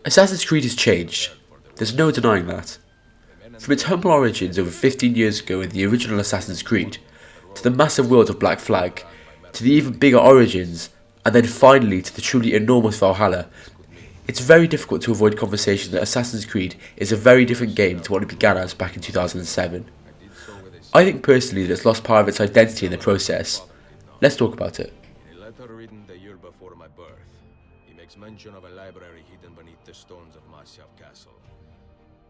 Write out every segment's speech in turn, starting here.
Assassin's Creed has changed. There's no denying that. From its humble origins over 15 years ago in the original Assassin's Creed, to the massive world of Black Flag, to the even bigger origins, and then finally to the truly enormous Valhalla, it's very difficult to avoid conversation that Assassin's Creed is a very different game to what it began as back in 2007. I think personally that it's lost part of its identity in the process. Let's talk about it. In a letter written the year before my birth, he makes mention of a library hidden beneath the stones of Marcial Castle.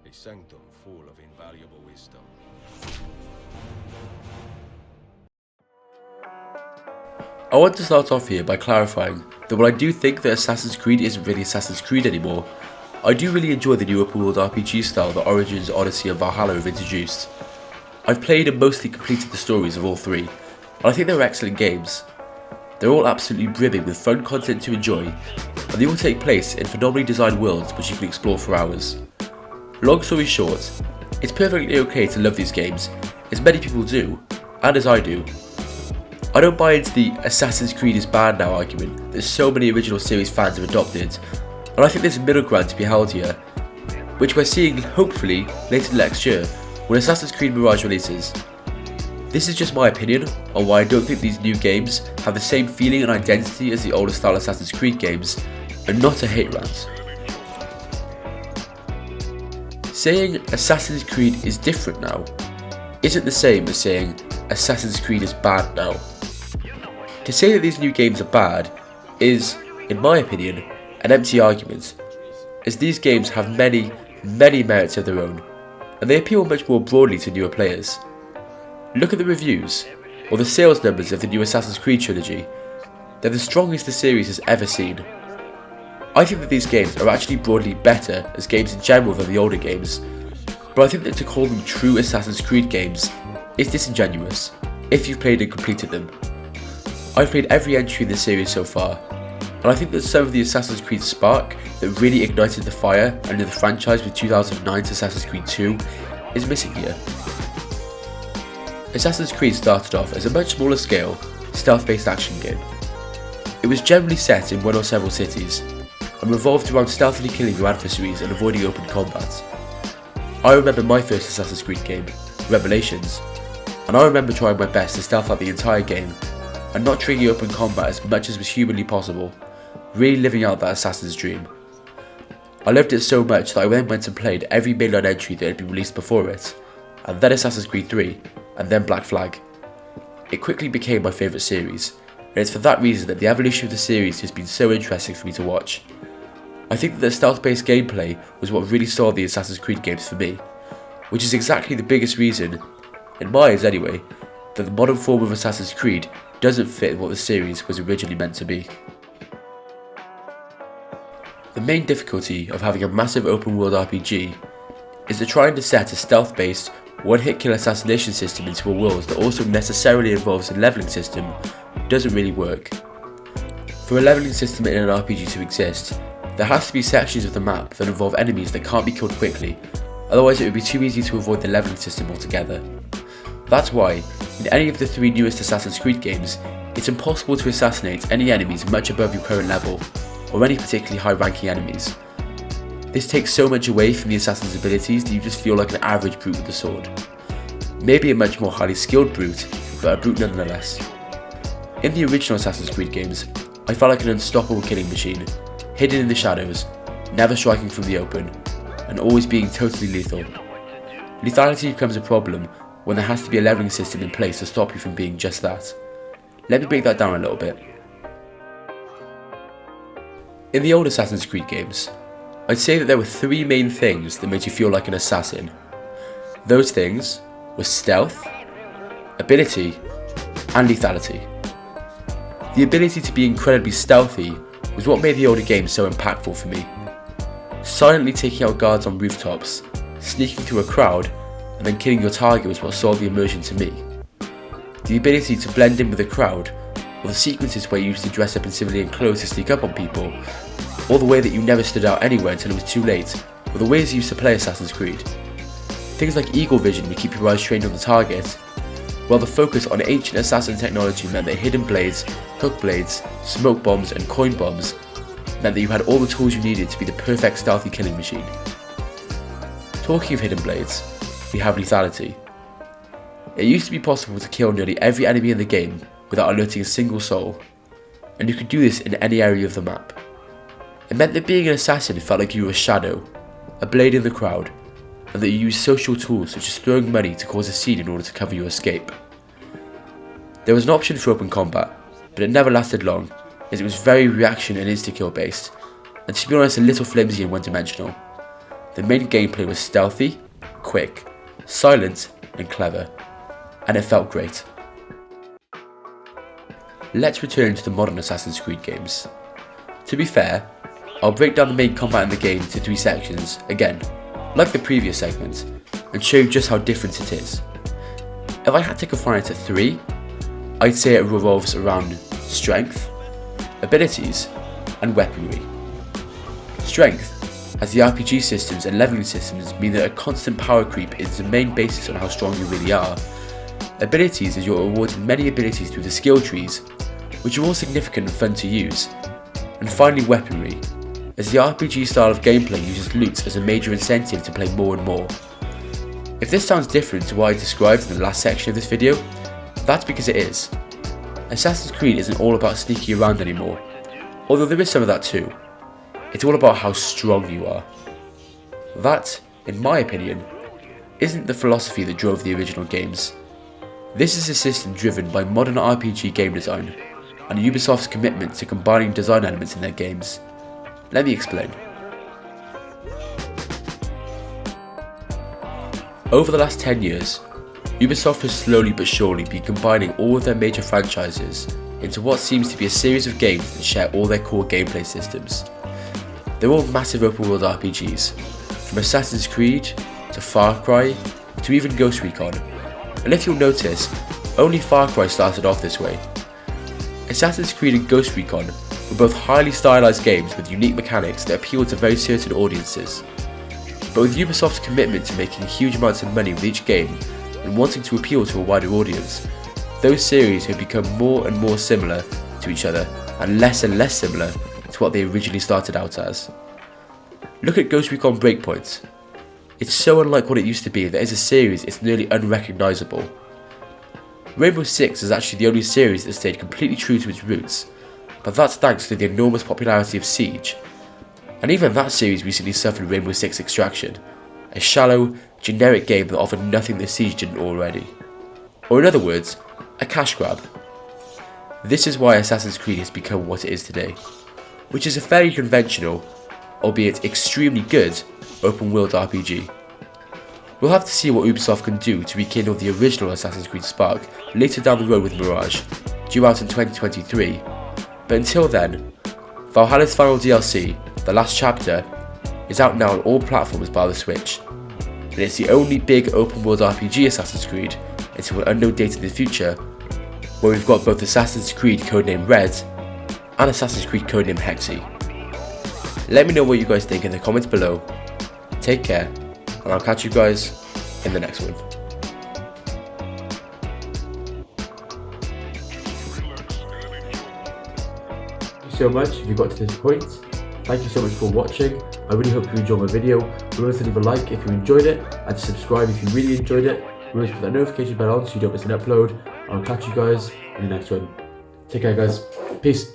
A sanctum full of invaluable wisdom. I want to start off here by clarifying that while I do think that Assassin's Creed isn't really Assassin's Creed anymore, I do really enjoy the new open world RPG style that Origins, Odyssey and Valhalla have introduced. I've played and mostly completed the stories of all three, and I think they're excellent games. They're all absolutely brimming with fun content to enjoy, and they all take place in phenomenally designed worlds which you can explore for hours. Long story short, it's perfectly okay to love these games, as many people do, and as I do. I don't buy into the Assassin's Creed is bad now argument that so many original series fans have adopted, and I think there's a middle ground to be held here, which we're seeing hopefully later next year when Assassin's Creed Mirage releases. This is just my opinion on why I don't think these new games have the same feeling and identity as the older style Assassin's Creed games, and not a hate rant. Saying Assassin's Creed is different now isn't the same as saying Assassin's Creed is bad now. To say that these new games are bad is, in my opinion, an empty argument, as these games have many merits of their own, and they appeal much more broadly to newer players. Look at the reviews, or the sales numbers of the new Assassin's Creed trilogy. They're the strongest the series has ever seen. I think that these games are actually broadly better as games in general than the older games, but I think that to call them true Assassin's Creed games is disingenuous, if you've played and completed them. I've played every entry in the series so far, and I think that some of the Assassin's Creed spark that really ignited the fire under the franchise with 2009's Assassin's Creed 2 is missing here. Assassin's Creed started off as a much smaller scale, stealth-based action game. It was generally set in one or several cities, and revolved around stealthily killing your adversaries and avoiding open combat. I remember my first Assassin's Creed game, Revelations, and I remember trying my best to stealth out the entire game, and not triggering open combat as much as was humanly possible, really living out that assassin's dream. I loved it so much that I then went and played every mainline entry that had been released before it, and then Assassin's Creed 3, and then Black Flag. It quickly became my favourite series, and it's for that reason that the evolution of the series has been so interesting for me to watch. I think that the stealth-based gameplay was what really sold the Assassin's Creed games for me, which is exactly the biggest reason, in my eyes anyway, that the modern form of Assassin's Creed doesn't fit what the series was originally meant to be. The main difficulty of having a massive open world RPG is that trying to set a stealth-based, one-hit kill assassination system into a world that also necessarily involves a leveling system doesn't really work. For a leveling system in an RPG to exist, there has to be sections of the map that involve enemies that can't be killed quickly, otherwise it would be too easy to avoid the leveling system altogether. That's why, in any of the three newest Assassin's Creed games, it's impossible to assassinate any enemies much above your current level, or any particularly high ranking enemies. This takes so much away from the assassin's abilities that you just feel like an average brute with a sword. Maybe a much more highly skilled brute, but a brute nonetheless. In the original Assassin's Creed games, I felt like an unstoppable killing machine, hidden in the shadows, never striking from the open, and always being totally lethal. Lethality becomes a problem when there has to be a leveling system in place to stop you from being just that. Let me break that down a little bit. In the old Assassin's Creed games, I'd say that there were three main things that made you feel like an assassin. Those things were stealth, ability, and lethality. The ability to be incredibly stealthy was what made the older games so impactful for me. Silently taking out guards on rooftops, sneaking through a crowd, and then killing your target was what sold the immersion to me. The ability to blend in with the crowd, or the sequences where you used to dress up in civilian clothes to sneak up on people, or the way that you never stood out anywhere until it was too late, were the ways you used to play Assassin's Creed. Things like eagle vision would keep your eyes trained on the target, while the focus on ancient assassin technology meant that hidden blades, hook blades, smoke bombs and coin bombs meant that you had all the tools you needed to be the perfect stealthy killing machine. Talking of hidden blades, we have lethality. It used to be possible to kill nearly every enemy in the game without alerting a single soul, and you could do this in any area of the map. It meant that being an assassin felt like you were a shadow, a blade in the crowd, and that you used social tools such as throwing money to cause a scene in order to cover your escape. There was an option for open combat, but it never lasted long, as it was very reaction and insta-kill based, and to be honest a little flimsy and one-dimensional. The main gameplay was stealthy, quick, silent and clever, and it felt great. Let's return to the modern Assassin's Creed games. To be fair, I'll break down the main combat in the game into 3 sections, again, like the previous segment, and show you just how different it is. If I had to confine it to 3, I'd say it revolves around strength, abilities, and weaponry. Strength, as the RPG systems and leveling systems mean that a constant power creep is the main basis on how strong you really are. Abilities, as you're awarded many abilities through the skill trees, which are all significant and fun to use. And finally weaponry, as the RPG style of gameplay uses loot as a major incentive to play more and more. If this sounds different to what I described in the last section of this video, that's because it is. Assassin's Creed isn't all about sneaking around anymore, although there is some of that too. It's all about how strong you are. That, in my opinion, isn't the philosophy that drove the original games. This is a system driven by modern RPG game design, and Ubisoft's commitment to combining design elements in their games. Let me explain. Over the last 10 years, Ubisoft has slowly but surely been combining all of their major franchises into what seems to be a series of games that share all their core gameplay systems. They're all massive open world RPGs, from Assassin's Creed, to Far Cry, to even Ghost Recon. And if you'll notice, only Far Cry started off this way. Assassin's Creed and Ghost Recon were both highly stylized games with unique mechanics that appeal to very certain audiences. But with Ubisoft's commitment to making huge amounts of money with each game and wanting to appeal to a wider audience, those series have become more and more similar to each other and less similar to what they originally started out as. Look at Ghost Recon Breakpoint. It's so unlike what it used to be that as a series it's nearly unrecognisable. Rainbow Six is actually the only series that stayed completely true to its roots, but that's thanks to the enormous popularity of Siege. And even that series recently suffered Rainbow Six Extraction, a shallow, generic game that offered nothing that Siege didn't already. Or in other words, a cash grab. This is why Assassin's Creed has become what it is today, which is a fairly conventional, albeit extremely good, open world RPG. We'll have to see what Ubisoft can do to rekindle the original Assassin's Creed spark later down the road with Mirage, due out in 2023, but until then, Valhalla's final DLC, The Last Chapter, is out now on all platforms bar the Switch, and it's the only big open world RPG Assassin's Creed until an unknown date in the future, where we've got both Assassin's Creed codenamed Red and Assassin's Creed codenamed Hexy. Let me know what you guys think in the comments below. Take care, and I'll catch you guys in the next one. Thank you so much if you got to this point. Thank you so much for watching. I really hope you enjoyed my video. Remember to leave a like if you enjoyed it, and to subscribe if you really enjoyed it. Remember to put that notification bell on so you don't miss an upload. I'll catch you guys in the next one. Take care guys. Peace.